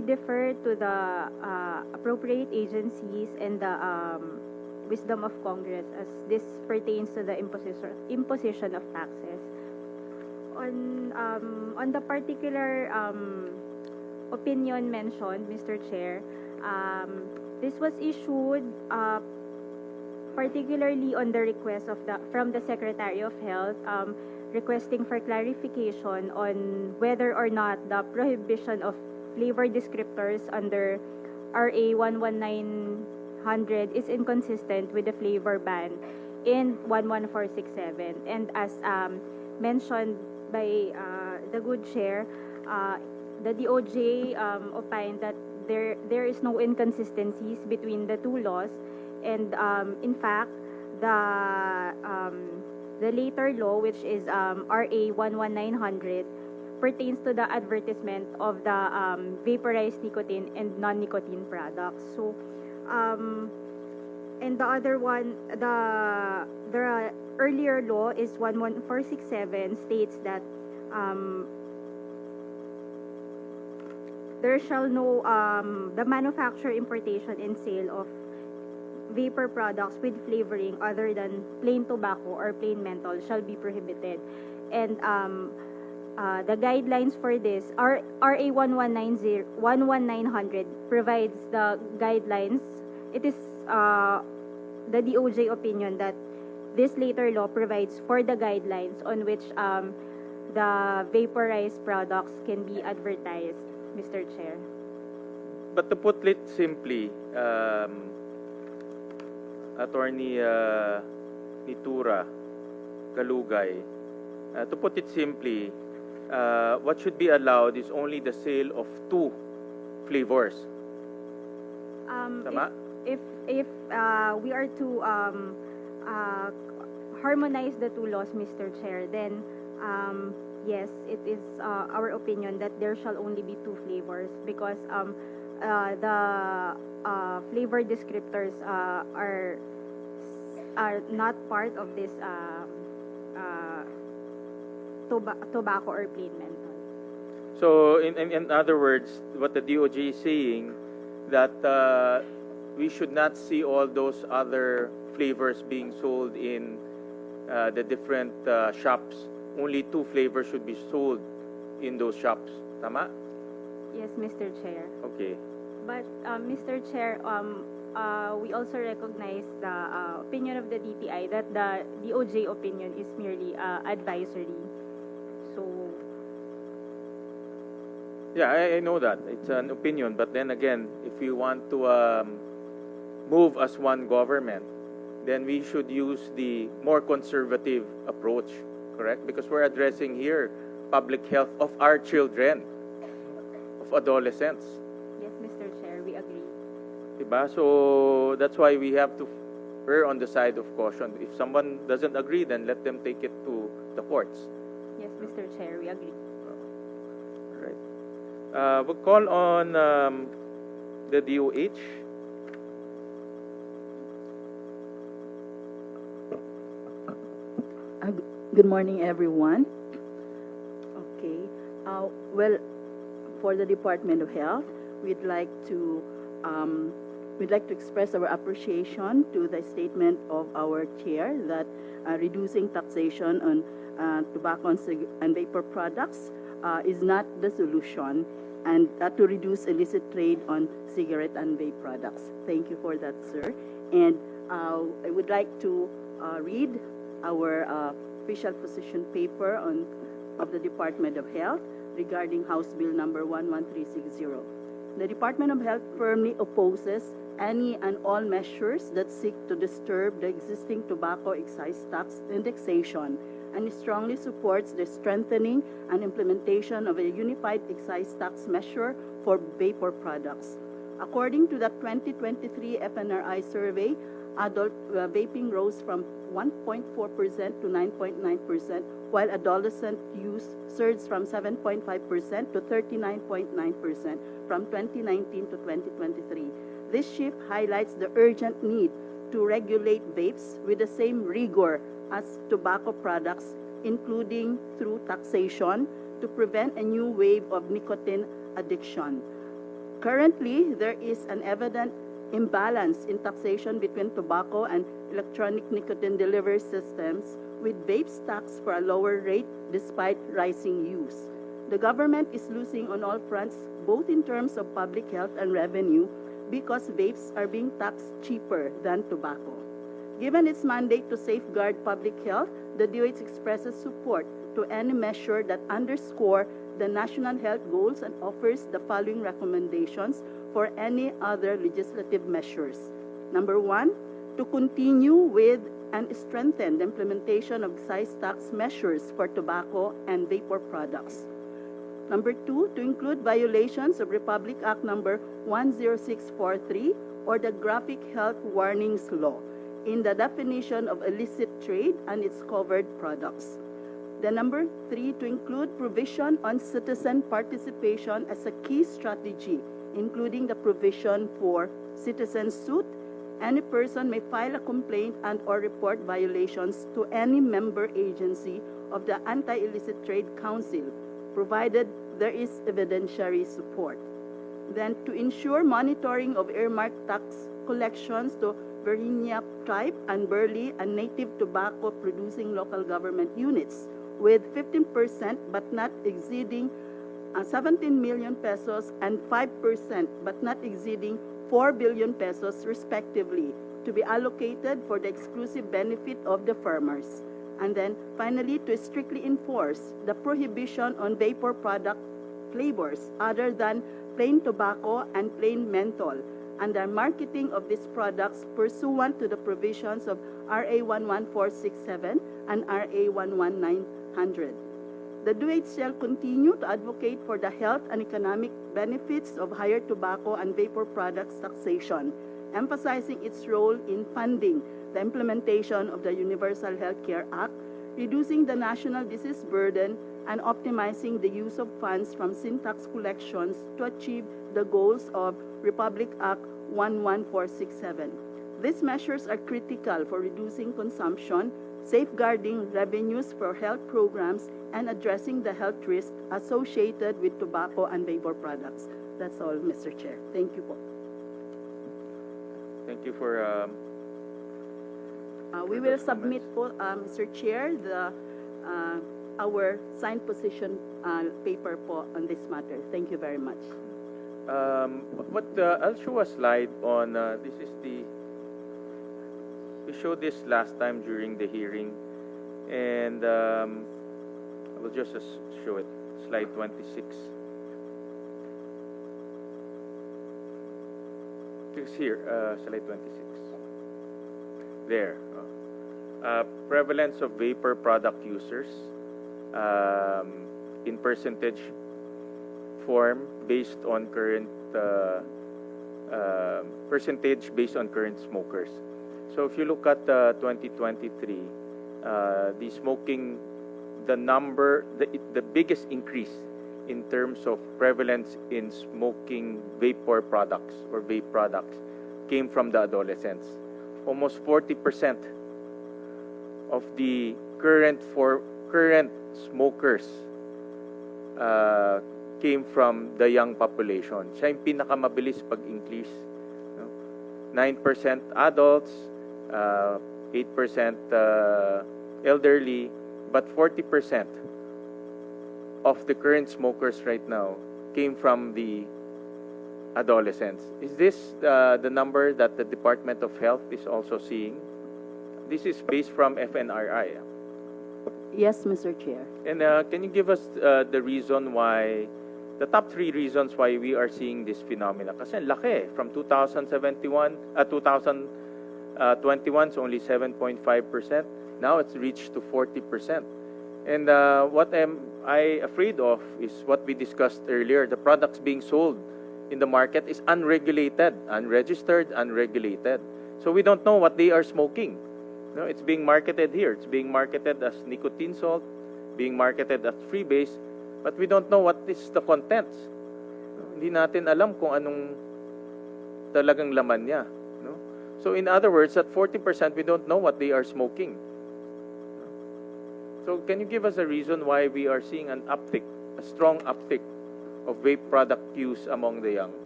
defer to the appropriate agencies and the wisdom of Congress as this pertains to the imposition of taxes. On the particular opinion mentioned, Mr. Chair, this was issued particularly on the request from the Secretary of Health, requesting for clarification on whether or not the prohibition of flavor descriptors under RA 11900 is inconsistent with the flavor ban in 11467. And as mentioned by the good chair, the DOJ opined that there is no inconsistencies between the two laws, and in fact the later law, which is RA 11900, pertains to the advertisement of the vaporized nicotine and non-nicotine products. So, and the other one, the earlier law is 11467, states that there shall no the manufacture, importation, and sale of vapor products with flavoring other than plain tobacco or plain menthol shall be prohibited. And the guidelines for this, RA 11900 provides the guidelines. It is the DOJ opinion that this later law provides for the guidelines on which the vaporized products can be advertised, Mr. Chair. But to put it simply, Attorney Nitura Kalugay, to put it simply, what should be allowed is only the sale of 2 flavors. Tama? If we are to harmonize the two laws, Mr. Chair, then yes, it is our opinion that there shall only be 2 flavors, because the flavor descriptors are not part of this tobacco or plain menthol. So, in other words, what the DOJ is saying, that we should not see all those other flavors being sold in the different shops. Only 2 flavors should be sold in those shops. Tama? Yes, Mr. Chair. Okay. But, Mr. Chair, we also recognize the opinion of the DTI that the DOJ opinion is merely advisory. So, Yeah, I know that. It's an opinion. But then again, if we want to move as one government, then we should use the more conservative approach, correct? Because we're addressing here public health of our children, of adolescents. yes, Mr. Chair, we agree. Diba? So that's why we have to err on the side of caution. If someone doesn't agree, then let them take it to the courts. Yes, Mr. Chair, we agree. All right. We'll call on the DOH. Good morning, everyone. Okay. Well, for the Department of Health, we'd like to express our appreciation to the statement of our chair that reducing taxation on tobacco and vapor products is not the solution, and to reduce illicit trade on cigarette and vape products. Thank you for that, sir. And I would like to read our official position paper of the Department of Health regarding House Bill number 11360. The Department of Health firmly opposes any and all measures that seek to disturb the existing tobacco excise tax indexation, and strongly supports the strengthening and implementation of a unified excise tax measure for vapor products. According to the 2023 FNRI survey, adult vaping rose from 1.4% to 9.9%, while adolescent use surged from 7.5% to 39.9% from 2019 to 2023. This shift highlights the urgent need to regulate vapes with the same rigor as tobacco products, including through taxation, to prevent a new wave of nicotine addiction. Currently, there is an evident imbalance in taxation between tobacco and electronic nicotine delivery systems, with vapes taxed for a lower rate despite rising use. The government is losing on all fronts, both in terms of public health and revenue, because vapes are being taxed cheaper than tobacco. Given its mandate to safeguard public health, the DOH expresses support to any measure that underscore the national health goals and offers the following recommendations for any other legislative measures. Number one, to continue with and strengthen the implementation of excise tax measures for tobacco and vapor products. Number two, to include violations of Republic Act number 10643 or the Graphic Health Warnings Law in the definition of illicit trade and its covered products. The number three, to include provision on citizen participation as a key strategy, including the provision for citizen suit. Any person may file a complaint and or report violations to any member agency of the Anti-Illicit Trade Council, provided there is evidentiary support. Then, to ensure monitoring of earmarked tax collections to Virginia tribe and Burley and native tobacco producing local government units, with 15% but not exceeding 17 million pesos and 5% but not exceeding 4 billion pesos respectively, to be allocated for the exclusive benefit of the farmers. And then finally, to strictly enforce the prohibition on vapor product flavors other than plain tobacco and plain menthol, and the marketing of these products pursuant to the provisions of RA 11467 and RA 11900. The DOH shall continue to advocate for the health and economic benefits of higher tobacco and vapor products taxation, emphasizing its role in funding the implementation of the Universal Health Care Act, reducing the national disease burden, and optimizing the use of funds from sin tax collections to achieve the goals of Republic Act 11467. These measures are critical for reducing consumption, safeguarding revenues for health programs, and addressing the health risks associated with tobacco and vapor products. That's all, Mr. Chair. Thank you po. Thank you for We will submit po, Mr. Chair, our signed position paper po on this matter. Thank you very much. I'll show a slide on, this is we showed this last time during the hearing, and I will just show it, slide 26. It's here, slide 26. There. Prevalence of vapor product users in percentage form based on current percentage based on current smokers. So if you look at 2023, the smoking, the biggest increase in terms of prevalence in smoking vapor products or vape products came from the adolescents. Almost 40% of the current smokers came from the young population. Siya yung pinakamabilis pag-increase. 9% adults, 8% elderly, but 40% of the current smokers right now came from the adolescents. Is this the number that the Department of Health is also seeing? This is based from FNRI. Yes, Mr. Chair. And can you give us the reason why, the top 3 reasons why we are seeing this phenomena? Kasi laki, from 2021 it's only 7.5%. Now it's reached to 40%. And what am I afraid of is what we discussed earlier. The products being sold in the market is unregulated, unregistered, unregulated. So we don't know what they are smoking. No, it's being marketed here. It's being marketed as nicotine salt, being marketed as freebase, but we don't know what is the contents. No, hindi natin alam kung anong talagang laman niya. No? So in other words, at 40%, we don't know what they are smoking. So can you give us a reason why we are seeing an uptick, a strong uptick of vape product use among the young?